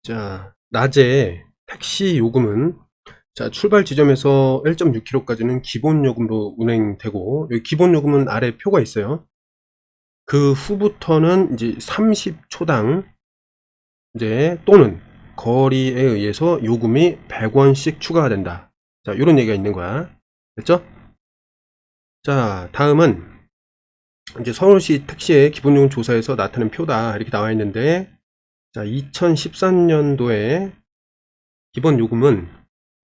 자, 낮에 택시 요금은 자, 출발 지점에서 1.6km까지는 기본 요금으로 운행되고 여기 기본 요금은 아래 표가 있어요. 그 후부터는 이제 30초당 이제 또는 거리에 의해서 요금이 100원씩 추가가 된다. 자, 이런 얘기가 있는 거야. 됐죠? 자, 다음은 이제 서울시 택시의 기본 요금 조사에서 나타낸 표다. 이렇게 나와 있는데 자, 2013년도에 기본 요금은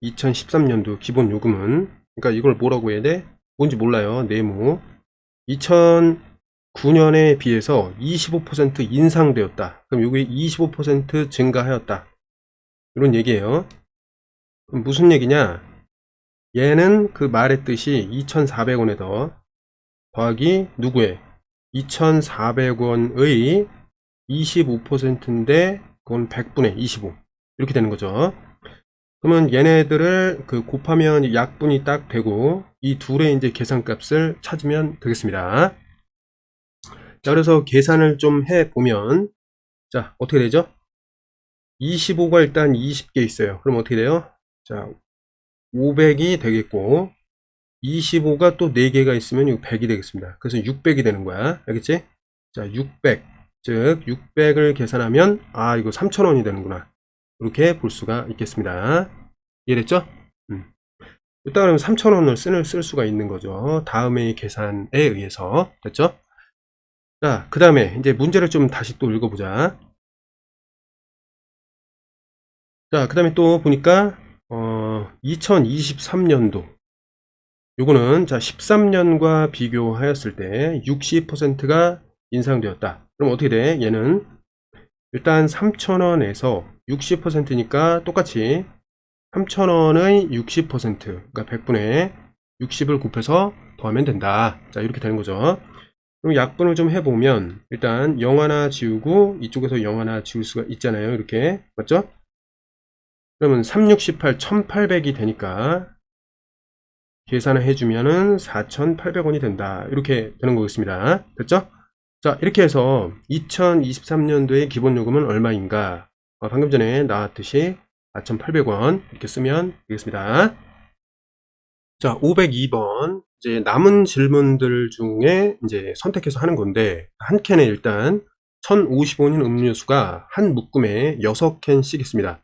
2013년도 기본 요금은 그러니까 이걸 뭐라고 해야 돼? 뭔지 몰라요. 네모 2009년에 비해서 25% 인상되었다. 그럼 요게 25% 증가하였다. 이런 얘기예요. 그럼 무슨 얘기냐? 얘는 그 말했듯이 2,400원에 더하기 누구의 2,400원의 25%인데 그건 100분의 25 이렇게 되는 거죠. 그러면 얘네들을 그 곱하면 약분이 딱 되고 이 둘의 이제 계산값을 찾으면 되겠습니다. 자, 그래서 계산을 좀 해보면 자, 어떻게 되죠? 25가 일단 20개 있어요. 그럼 어떻게 돼요? 자, 500이 되겠고 25가 또 4개가 있으면 이거 100이 되겠습니다. 그래서 600이 되는 거야. 알겠지? 자, 600. 즉 600을 계산하면 아, 이거 3,000원이 되는구나. 이렇게 볼 수가 있겠습니다. 이해됐죠? 일단 그러면 3,000원을 쓸 수가 있는 거죠. 다음의 계산에 의해서. 됐죠? 자, 그 다음에 이제 문제를 좀 다시 또 읽어보자. 자, 그 다음에 또 보니까 2023년도 요거는 자 13년과 비교하였을 때 60%가 인상되었다. 그럼 어떻게 돼? 얘는 일단 3,000원에서 60%니까 똑같이 3,000원의 60% 그러니까 100분의 60을 곱해서 더하면 된다. 자, 이렇게 되는 거죠. 그럼 약분을 좀 해보면 일단 0 하나 지우고 이쪽에서 0 하나 지울 수가 있잖아요. 이렇게 맞죠? 그러면 3, 6, 18, 1800이 되니까 계산을 해주면은 4,800원이 된다. 이렇게 되는 거겠습니다. 됐죠? 자, 이렇게 해서 2023년도의 기본요금은 얼마인가? 방금 전에 나왔듯이 4,800원 이렇게 쓰면 되겠습니다. 자, 502번. 이제 남은 질문들 중에 이제 선택해서 하는 건데, 한 캔에 일단 1,050원인 음료수가 한 묶음에 6캔씩 있습니다.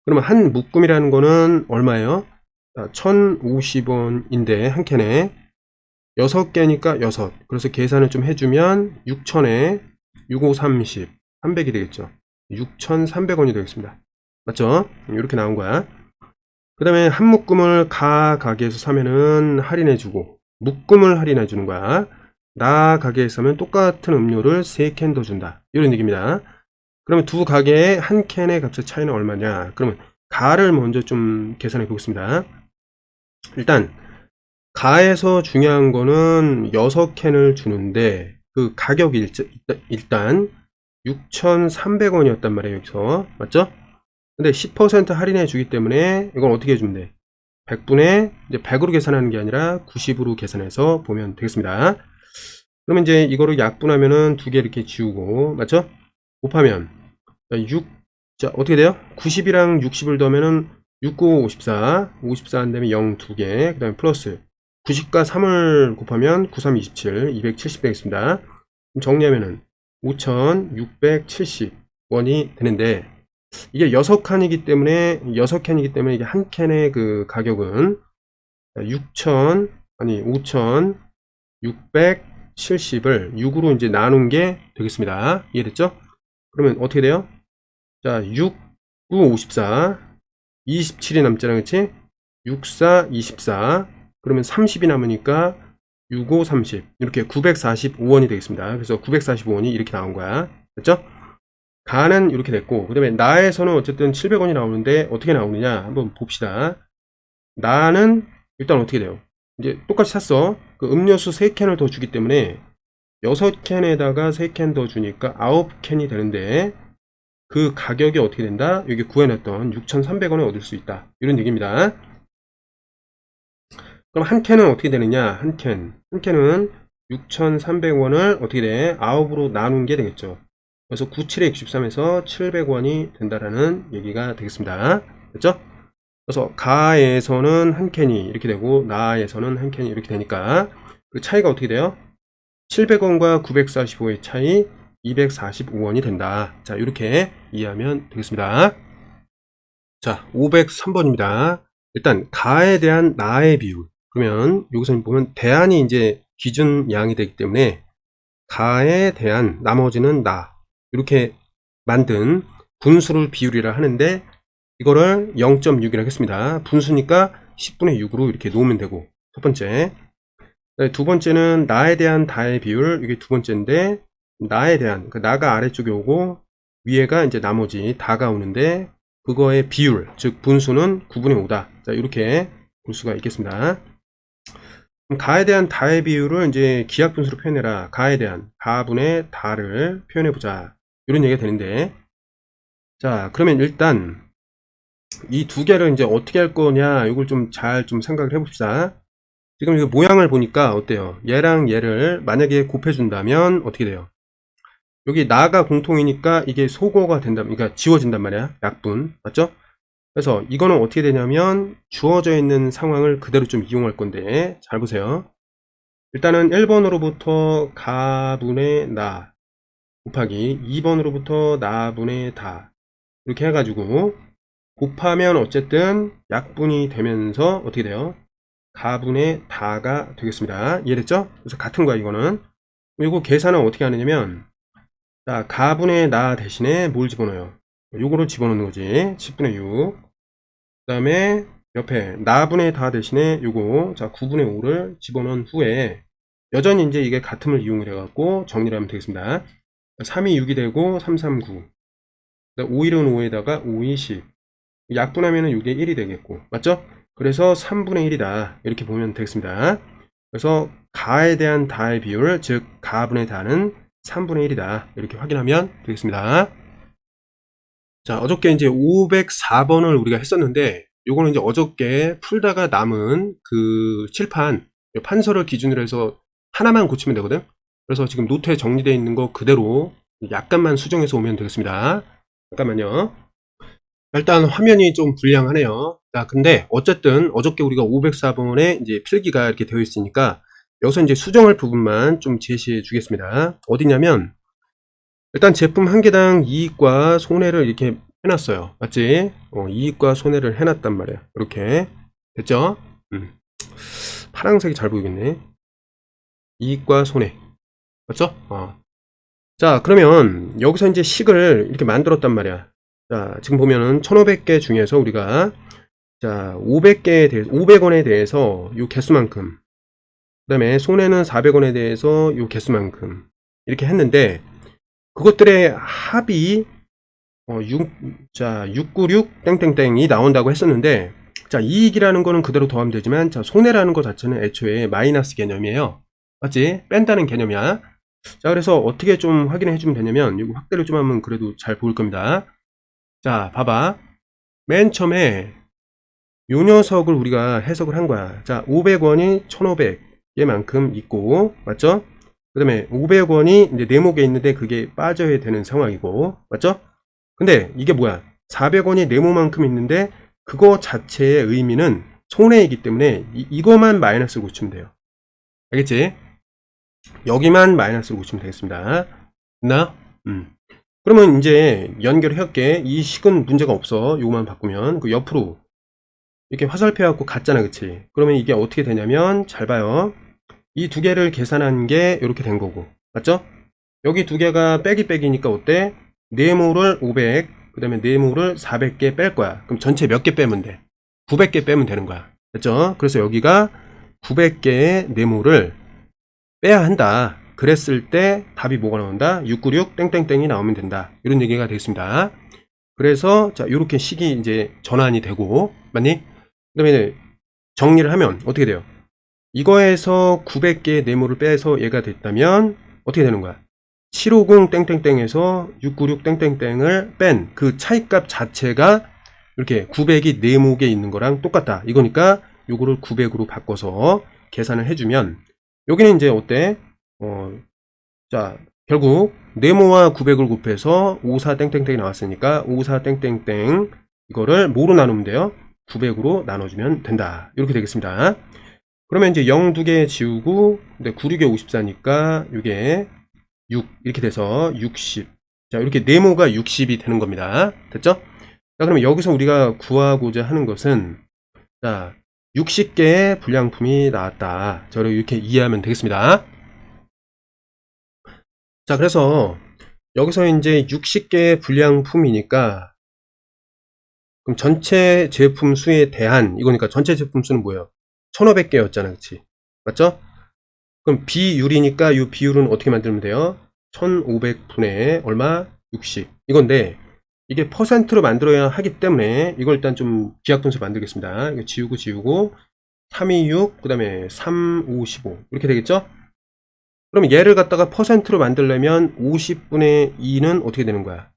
그러면 한 묶음이라는 거는 얼마예요? 1,050원인데, 한 캔에 6개니까 6. 그래서 계산을 좀 해주면 6,000에 65, 30, 300이 되겠죠. 6,300원이 되겠습니다. 맞죠? 이렇게 나온 거야. 그 다음에 한 묶음을 가게에서 사면은 할인해주고 묶음을 할인해주는 거야. 나 가게에서 사면 똑같은 음료를 3캔 더 준다. 이런 얘기입니다. 그러면 두 가게의 한 캔의 값의 차이는 얼마냐? 그러면 가를 먼저 좀 계산해 보겠습니다. 일단 가에서 중요한 거는 6캔을 주는데 그 가격이 일단 6,300원이었단 말이에요. 여기서 맞죠? 근데 10% 할인해 주기 때문에 이건 어떻게 해주면 돼? 100분에 이제 100으로 계산하는 게 아니라 90으로 계산해서 보면 되겠습니다. 그러면 이제 이거를 약분하면은 두 개 이렇게 지우고 맞죠? 곱하면 6, 자 어떻게 돼요? 90이랑 60을 더하면은 6, 9, 54, 54 한 다음에 0 2개, 그 다음에 플러스 90과 3을 곱하면 9, 3, 27, 270 되겠습니다. 그럼 정리하면은 5,670원이 되는데 이게 6칸이기 때문에 이게 한 캔의 그 가격은 5,670을 6으로 이제 나눈 게 되겠습니다. 이해됐죠? 그러면 어떻게 돼요? 자, 6, 9, 54, 27이 남잖아, 그치? 6, 4, 24. 그러면 30이 남으니까 6, 5, 30. 이렇게 945원이 되겠습니다. 그래서 945원이 이렇게 나온 거야. 됐죠? 가는 이렇게 됐고, 그 다음에 나에서는 어쨌든 700원이 나오는데 어떻게 나오느냐 한번 봅시다. 나는 일단 어떻게 돼요? 이제 똑같이 샀어. 그 음료수 3캔을 더 주기 때문에 6캔에다가 3캔 더 주니까 9캔이 되는데 그 가격이 어떻게 된다? 여기 구해놨던 6,300원에 얻을 수 있다. 이런 얘기입니다. 그럼 한 캔은 어떻게 되느냐? 한 캔은 6,300원을 어떻게 돼? 9으로 나눈 게 되겠죠. 그래서 97에 63에서 700원이 된다라는 얘기가 되겠습니다. 됐죠? 그래서 가에서는 한 캔이 이렇게 되고 나에서는 한 캔이 이렇게 되니까 그 차이가 어떻게 돼요? 700원과 945의 차이 245원이 된다. 자, 이렇게 이해하면 되겠습니다. 자, 503번입니다. 일단 가에 대한 나의 비율. 그러면 여기서 보면 대안이 이제 기준 양이 되기 때문에 가에 대한 나머지는 나 이렇게 만든 분수를 비율이라 하는데 이거를 0.6이라고 했습니다. 분수니까 10분의 6으로 이렇게 놓으면 되고 첫 번째. 두 번째는 나에 대한 다의 비율. 이게 두 번째인데 나에 대한 그 나가 아래쪽에 오고 위에가 이제 나머지 다가 오는데 그거의 비율 즉 분수는 9분의 5다. 자, 이렇게 볼 수가 있겠습니다. 그럼 가에 대한 다의 비율을 이제 기하 분수로 표현해라. 가에 대한 가분의 다를 표현해 보자. 이런 얘기가 되는데 자, 그러면 일단 이 두 개를 이제 어떻게 할 거냐 이걸 좀 잘 좀 생각을 해봅시다. 지금 이거 모양을 보니까 어때요? 얘랑 얘를 만약에 곱해준다면 어떻게 돼요? 여기 나가 공통이니까 이게 소거가 된다, 그러니까 지워진단 말이야. 약분. 맞죠? 그래서 이거는 어떻게 되냐면 주어져 있는 상황을 그대로 좀 이용할 건데 잘 보세요. 일단은 1번으로부터 가분의 나 곱하기 2번으로부터 나분의 다 이렇게 해가지고 곱하면 어쨌든 약분이 되면서 어떻게 돼요? 가분의 다가 되겠습니다. 이해됐죠? 그래서 같은 거야 이거는. 그리고 계산은 어떻게 하느냐면 자, 가분의 나 대신에 뭘 집어넣어요? 요거를 집어넣는 거지. 10분의 6. 그 다음에 옆에 나분의 다 대신에 요거 자 9분의 5를 집어넣은 후에 여전히 이제 이게 같음을 이용을 해갖고 정리를 하면 되겠습니다. 3이 6이 되고 3, 3, 9. 5일은 5에다가 5이 10. 약분하면 6에 1이 되겠고. 맞죠? 그래서 3분의 1이다. 이렇게 보면 되겠습니다. 그래서 가에 대한 다의 비율, 즉 가분의 다는 3분의 1이다. 이렇게 확인하면 되겠습니다. 자, 어저께 이제 504번을 우리가 했었는데 요거는 이제 어저께 풀다가 남은 그 칠판, 판서를 기준으로 해서 하나만 고치면 되거든. 그래서 지금 노트에 정리되어 있는 거 그대로 약간만 수정해서 오면 되겠습니다. 잠깐만요. 일단 화면이 좀 불량하네요. 자, 근데 어쨌든 어저께 우리가 504번에 이제 필기가 이렇게 되어 있으니까 여기서 이제 수정할 부분만 좀 제시해 주겠습니다. 어디냐면 일단 제품 한 개당 이익과 손해를 이렇게 해놨어요. 맞지? 이익과 손해를 해놨단 말이야. 이렇게 됐죠? 파란색이 잘 보이겠네. 이익과 손해 맞죠? 자, 그러면 여기서 이제 식을 이렇게 만들었단 말이야. 자, 지금 보면은 1500개 중에서 우리가 자 500개에 대해서 500원에 대해서 요 개수만큼, 그 다음에 손해는 400원에 대해서 요 개수만큼 이렇게 했는데 그것들의 합이 696 땡땡땡이 나온다고 했었는데 자, 이익이라는 거는 그대로 더하면 되지만 자, 손해라는 것 자체는 애초에 마이너스 개념이에요. 맞지? 뺀다는 개념이야. 자, 그래서 어떻게 좀 확인해 주면 되냐면 이거 확대를 좀 하면 그래도 잘 보일 겁니다. 자, 봐봐. 맨 처음에 요 녀석을 우리가 해석을 한 거야. 자, 500원이 1500개만큼 있고, 맞죠? 그 다음에 500원이 이제 네모게 있는데 그게 빠져야 되는 상황이고, 맞죠? 근데 이게 뭐야? 400원이 네모만큼 있는데 그거 자체의 의미는 손해이기 때문에 이거만 마이너스로 고치면 돼요. 알겠지? 여기만 마이너스로 고치면 되겠습니다. 됐나? 그러면 이제 연결을 할게. 이 식은 문제가 없어. 요거만 바꾸면. 그 옆으로 이렇게 화살표 갖고 갔잖아. 그치? 그러면 이게 어떻게 되냐면 잘 봐요. 이 두 개를 계산한 게 이렇게 된 거고. 맞죠? 여기 두 개가 빼기 빼기니까 어때? 네모를 500, 그 다음에 네모를 400개 뺄 거야. 그럼 전체 몇 개 빼면 돼? 900개 빼면 되는 거야. 됐죠? 그래서 여기가 900개의 네모를 빼야 한다. 그랬을 때 답이 뭐가 나온다? 696 땡땡땡이 나오면 된다. 이런 얘기가 되겠습니다. 그래서 자, 요렇게 식이 이제 전환이 되고, 맞니? 그 다음에 정리를 하면 어떻게 돼요? 이거에서 900개의 네모를 빼서 얘가 됐다면 어떻게 되는 거야? 750 땡땡땡에서 696 땡땡땡을 뺀 그 차이값 자체가 이렇게 900이 네모에 있는 거랑 똑같다. 이거니까 요거를 900으로 바꿔서 계산을 해주면 여기는 이제 어때? 자, 결국 네모와 900을 곱해서 54 땡땡땡이 나왔으니까 54 땡땡땡 이거를 뭐로 나누면 돼요? 900으로 나눠주면 된다. 이렇게 되겠습니다. 그러면 이제 0 2개 지우고 9, 6에 54니까 이게 6 이렇게 돼서 60. 자, 이렇게 네모가 60이 되는 겁니다. 됐죠? 자, 그러면 여기서 우리가 구하고자 하는 것은 자, 60개의 불량품이 나왔다. 저를 이렇게 이해하면 되겠습니다. 자, 그래서 여기서 이제 60개의 불량품이니까 그럼 전체 제품 수에 대한 이거니까 전체 제품 수는 뭐예요? 1500개였잖아. 그치? 맞죠? 그럼 비율이니까 이 비율은 어떻게 만들면 돼요? 1500분의 얼마? 60 이건데 이게 퍼센트로 만들어야 하기 때문에 이걸 일단 좀 기하분수 만들겠습니다. 이거 지우고 326, 그 다음에 3, 5, 15 이렇게 되겠죠? 그럼 얘를 갖다가 퍼센트로 만들려면 50분의 2는 어떻게 되는 거야?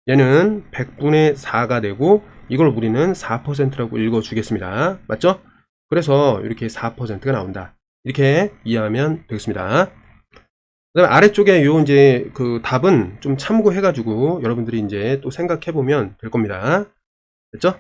얘는 100분의 4가 되고 이걸 우리는 4%라고 읽어주겠습니다. 맞죠? 그래서 이렇게 4%가 나온다. 이렇게 이해하면 되겠습니다. 그 다음에 아래쪽에 요 이제 그 답은 좀 참고해가지고 여러분들이 이제 또 생각해보면 될 겁니다. 됐죠?